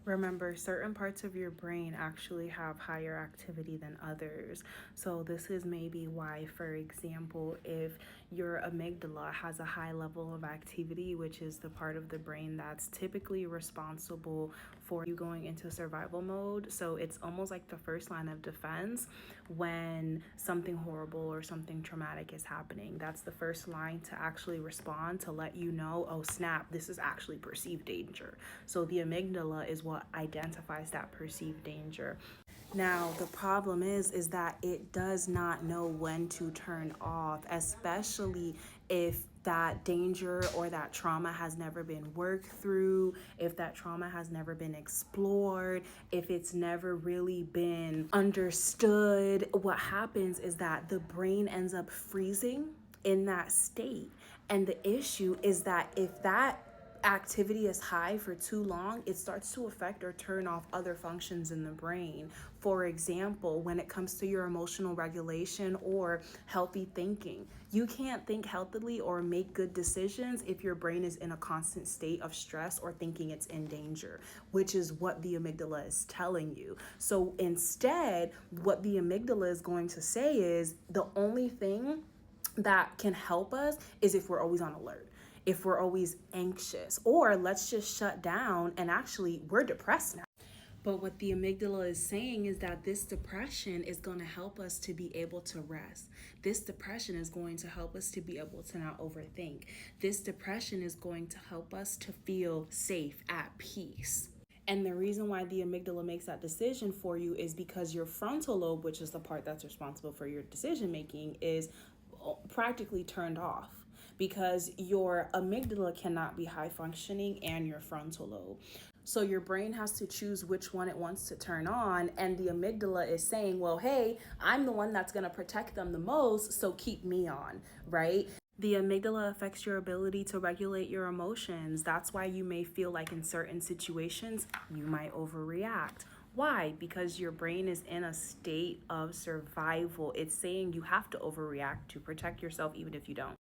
Remember, certain parts of your brain actually have higher activity than others. So, this is maybe why, for example, if your amygdala has a high level of activity, which is the part of the brain that's typically responsible for you going into survival mode. So, it's almost like the first line of defense when something horrible or something traumatic is happening. That's the first line to actually respond to let you know, oh snap, this is actually perceived danger. So, the amygdala is what identifies that perceived danger. Now, the problem is that it does not know when to turn off, especially if that danger or that trauma has never been worked through, if that trauma has never been explored, if it's never really been understood. What happens is that the brain ends up freezing in that state. And the issue is that if that activity is high for too long, it starts to affect or turn off other functions in the brain. For example, when it comes to your emotional regulation or healthy thinking, you can't think healthily or make good decisions if your brain is in a constant state of stress or thinking it's in danger, which is what the amygdala is telling you. So instead, what the amygdala is going to say is the only thing that can help us is if we're always on alert, if we're always anxious, or let's just shut down and actually we're depressed now. But what the amygdala is saying is that this depression is going to help us to be able to rest. This depression is going to help us to be able to not overthink. This depression is going to help us to feel safe, at peace. And the reason why the amygdala makes that decision for you is because your frontal lobe, which is the part that's responsible for your decision making, is practically turned off because your amygdala cannot be high functioning and your frontal lobe. So your brain has to choose which one it wants to turn on. And the amygdala is saying, well, hey, I'm the one that's going to protect them the most, so keep me on, right? The amygdala affects your ability to regulate your emotions. That's why you may feel like in certain situations, you might overreact. Why? Because your brain is in a state of survival. It's saying you have to overreact to protect yourself, even if you don't.